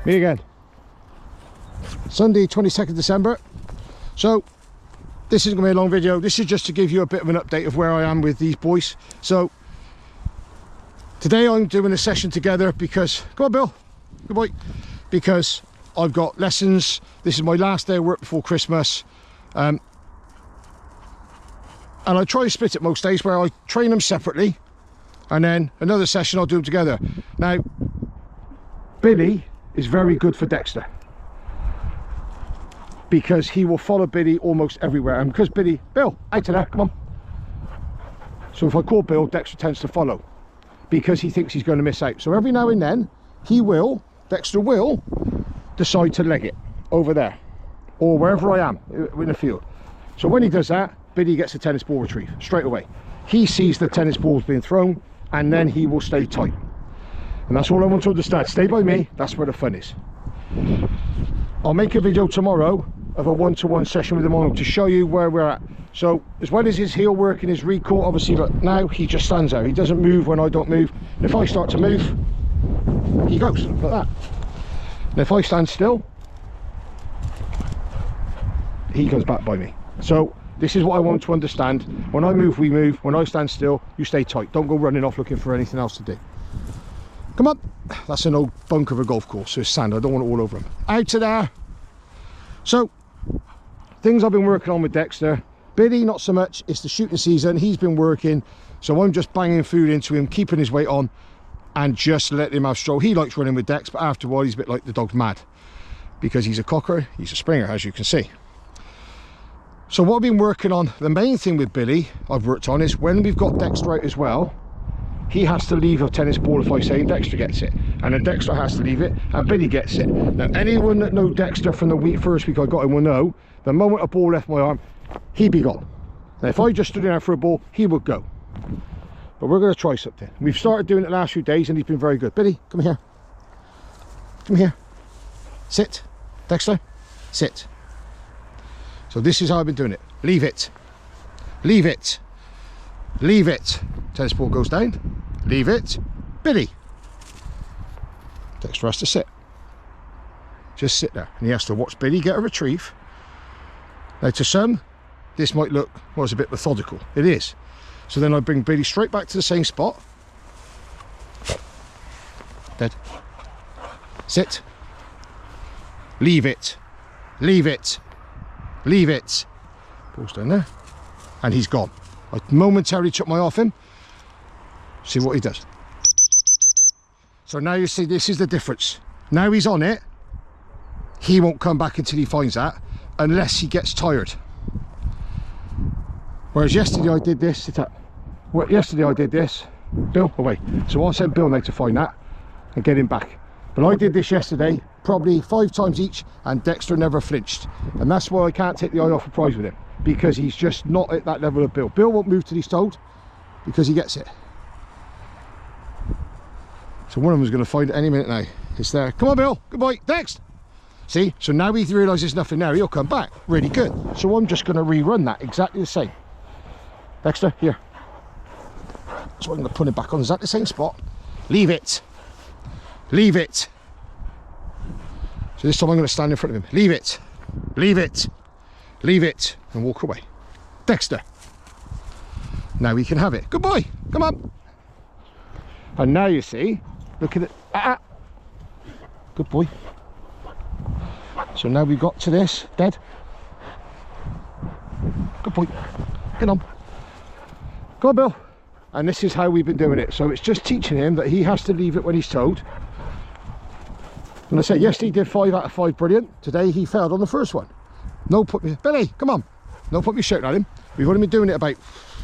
Me again. Sunday 22nd December. So this isn't going to be a long video. This is just to give you a bit of an update of where I am with these boys. So today I'm doing a session together because, come on Bill, good boy, because I've got lessons. This is my last day of work before Christmas. And I try to split it most days where I train them separately and then another session I'll do them together. Now, Billy is very good for Dexter because he will follow Billy almost everywhere, and because Billy, Bill, out of there, come on. So if I call Bill, Dexter tends to follow because he thinks he's going to miss out. So every now and then Dexter will decide to leg it over there or wherever I am in the field. So when he does that, Billy gets a tennis ball retrieve straight away. He sees the tennis balls being thrown and then he will stay tight. And that's all I want to understand. Stay by me, that's where the fun is. I'll make a video tomorrow of a one-to-one session with him on to show you where we're at. So as well as his heel work and his recall, obviously, look, now he just stands there. He doesn't move when I don't move. And if I start to move, he goes like that. And if I stand still, he comes back by me. So this is what I want to understand. When I move, we move. When I stand still, you stay tight. Don't go running off looking for anything else to do. Come on. That's an old bunk of a golf course, so it's sand. I don't want it all over him. Out of there. So things I've been working on with Dexter. Billy, not so much. It's the shooting season. He's been working, so I'm just banging food into him, keeping his weight on, and just letting him have stroll. He likes running with Dex, but after a while, he's a bit like the dog's mad because he's a cocker, he's a springer, as you can see. So what I've been working on, the main thing with Billy I've worked on is when we've got Dexter out as well, he has to leave a tennis ball if I say, and Dexter gets it. And then Dexter has to leave it, and Billy gets it. Now, anyone that know Dexter from the first week I got him will know, the moment a ball left my arm, he'd be gone. Now, if I just stood in there for a ball, he would go. But we're going to try something. We've started doing it the last few days, and he's been very good. Billy, come here. Come here. Sit. Dexter, sit. So this is how I've been doing it. Leave it. Leave it. Leave it. Tennis ball goes down. Leave it. Billy. Dexter has to sit. Just sit there. And he has to watch Billy get a retrieve. Now to some, this might look, well, it's a bit methodical. It is. So then I bring Billy straight back to the same spot. Dead. Sit. Leave it. Leave it. Leave it. Ball's down there. And he's gone. I momentarily took my eye off him. See what he does. So now you see, this is the difference. Now he's on it, he won't come back until he finds that, unless he gets tired. Whereas yesterday I did this. Yesterday I did this. Bill, away. So I'll send Bill now to find that and get him back. But I did this yesterday, probably 5 times each, and Dexter never flinched. And that's why I can't take the eye off a prize with him, because he's just not at that level of Bill. Bill won't move till he's told, because he gets it. So one of them is going to find it any minute now. It's there. Come on, Bill. Good boy. Next. See? So now he realises there's nothing there. He'll come back. Really good. So I'm just going to rerun that exactly the same. Dexter, here. So I'm going to put it back on exactly the same spot. Leave it. Leave it. So this time I'm going to stand in front of him. Leave it. Leave it. Leave it. And walk away. Dexter. Now he can have it. Good boy. Come on. And now you see, look at it. Good boy. So now we've got to this. Dead. Good boy. Get on. Go on, Bill. And this is how we've been doing it. So it's just teaching him that he has to leave it when he's told. And I said, yes, he did 5 out of 5, brilliant. Today he failed on the first one. No, put me, Billy, come on. No, put me shouting at him. We've only been doing it about,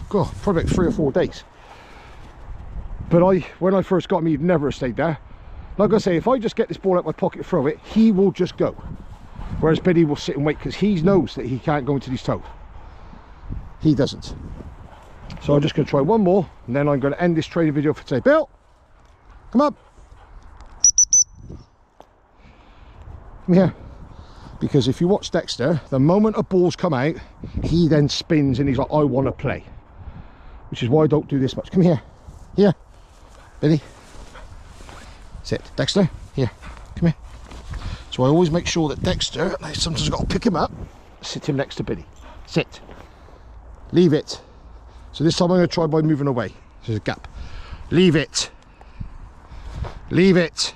God, probably about 3 or 4 days. But when I first got him, he'd never have stayed there. Like I say, if I just get this ball out of my pocket and throw it, he will just go. Whereas Billy will sit and wait because he knows that he can't go until he's told. He doesn't. So I'm just going to try one more, and then I'm going to end this training video for today. Bill, come on. Come here. Because if you watch Dexter, the moment a ball's come out, he then spins and he's like, I want to play. Which is why I don't do this much. Come here. Here. Billy. Sit. Dexter. Here. Come here. So I always make sure that Dexter, I sometimes got to pick him up, sit him next to Billy. Sit. Leave it. So this time I'm going to try by moving away. There's a gap. Leave it. Leave it.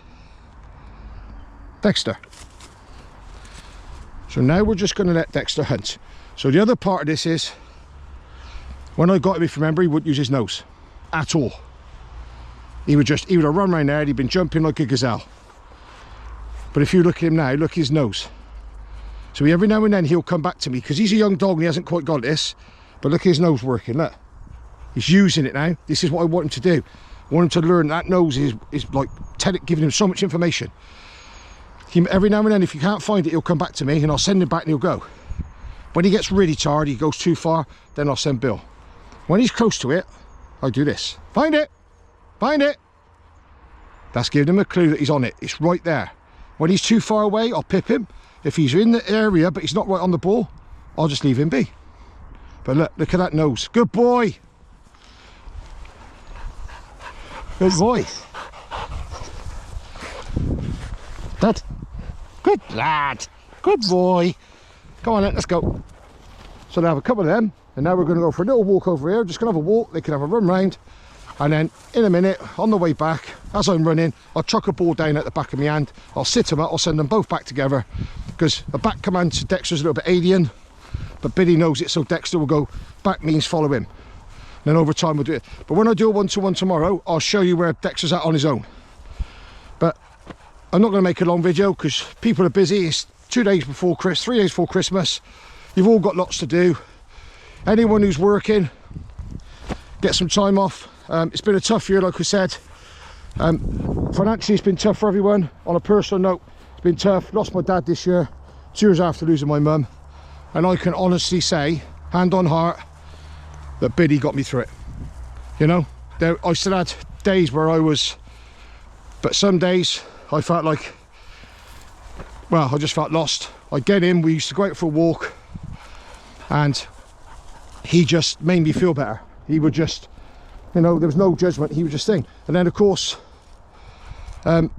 Dexter. So now we're just going to let Dexter hunt. So the other part of this is, when I got him, if you remember, he wouldn't use his nose at all. He would have run around there and he'd been jumping like a gazelle. But if you look at him now, look at his nose. So every now and then he'll come back to me because he's a young dog and he hasn't quite got this. But look at his nose working, look. He's using it now. This is what I want him to do. I want him to learn that nose is like giving him so much information. Every now and then, if you can't find it, he'll come back to me and I'll send him back and he'll go. When he gets really tired, he goes too far, then I'll send Bill. When he's close to it, I do this. Find it! Find it! That's giving him a clue that he's on it. It's right there. When he's too far away, I'll pip him. If he's in the area, but he's not right on the ball, I'll just leave him be. But look at that nose. Good boy! Good boy. Dad. Good lad. Good boy. Come on then, let's go. So they have a couple of them, and now we're going to go for a little walk over here. Just going to have a walk. They can have a run round, and then in a minute, on the way back, as I'm running, I'll chuck a ball down at the back of my hand. I'll sit them up. I'll send them both back together, because the back command to Dexter's a little bit alien, but Billy knows it, so Dexter will go back means follow him. And then over time we'll do it. But when I do a one-to-one tomorrow, I'll show you where Dexter's at on his own. But I'm not going to make a long video because people are busy. It's 2 days before Christmas, 3 days before Christmas. You've all got lots to do. Anyone who's working, get some time off. It's been a tough year, like I said. Financially, it's been tough for everyone. On a personal note, it's been tough. Lost my dad this year, 2 years after losing my mum. And I can honestly say, hand on heart, that Billy got me through it. You know, I still had days where I was, but some days I felt like, well, I just felt lost. I'd get in, we used to go out for a walk, and he just made me feel better. He would just, you know, there was no judgment, he would just sing. And then of course, when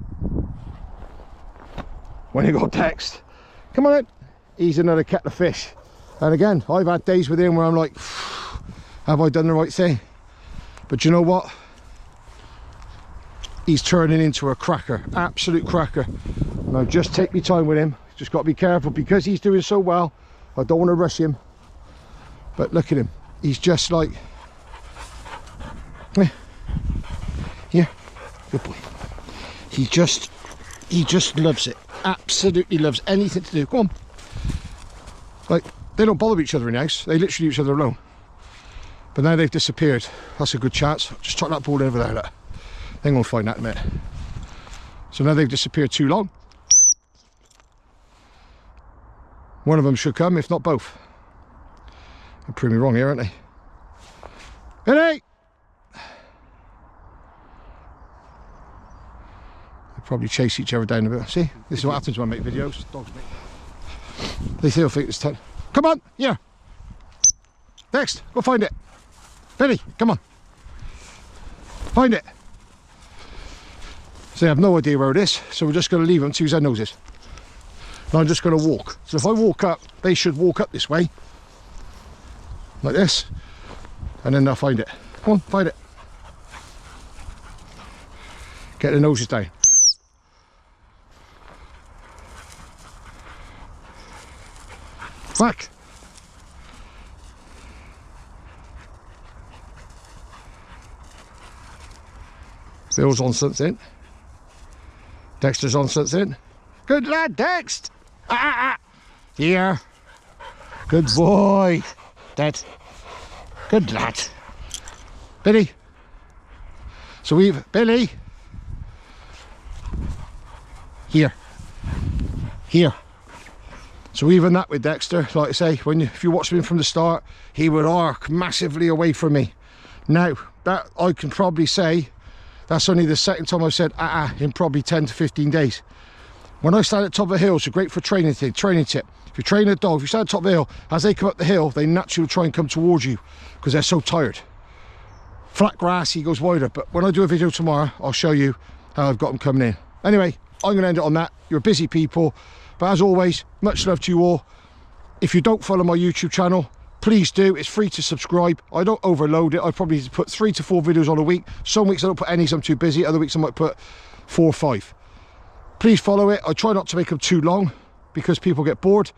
he got text, come on in, he's another kettle of fish. And again, I've had days with him where I'm like, have I done the right thing? But you know what? He's turning into a cracker, absolute cracker. And I just take my time with him. Just got to be careful because he's doing so well. I don't want to rush him. But look at him. He's just like, here, good boy. He just loves it. Absolutely loves anything to do. Go on. Like, they don't bother each other in the house. They literally leave each other alone. But now they've disappeared. That's a good chance. Just chuck that ball over there. Look. They're going to find that in a minute. So now they've disappeared too long. One of them should come, if not both. They're proving me wrong here, aren't they? Billy! They probably chase each other down a bit. See? This is what happens when I make videos. Dogs make. They still think it's time. Come on! Here! Next! Go find it! Billy, come on. Find it. So they have no idea where it is, so we're just going to leave them to use their noses. And I'm just going to walk. So if I walk up, they should walk up this way. Like this. And then they'll find it. Come on, find it. Get their noses down. Back. Bill's on something. Dexter's on something. Good lad, Dex. Here. Good boy. Dead. Good lad. Billy. So we've Billy. Here. Here. So even that with Dexter, like I say, if you watch him from the start, he would arc massively away from me. Now, that I can probably say, that's only the second time I've said in probably 10 to 15 days. When I stand at the top of a hill, it's a great for training tip. If you train a dog, if you stand at the top of the hill, as they come up the hill, they naturally try and come towards you because they're so tired. Flat grass, he goes wider. But when I do a video tomorrow, I'll show you how I've got them coming in. Anyway, I'm going to end it on that. You're busy people. But as always, much love to you all. If you don't follow my YouTube channel, please do. It's free to subscribe. I don't overload it. I probably put 3 to 4 videos on a week. Some weeks I don't put any, so I'm too busy. Other weeks I might put 4 or 5. Please follow it. I try not to make them too long because people get bored.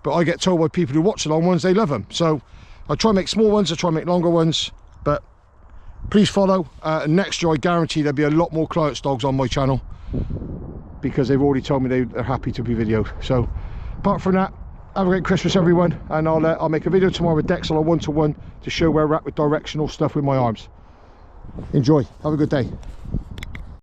But I get told by people who watch the long ones, they love them. So I try and make small ones. I try and make longer ones. But please follow. Next year I guarantee there'll be a lot more clients' dogs on my channel, because they've already told me they're happy to be videoed. So apart from that, have a great Christmas everyone, and I'll make a video tomorrow with Dexel on 1-to-1 to show where we're at with directional stuff with my arms. Enjoy, have a good day.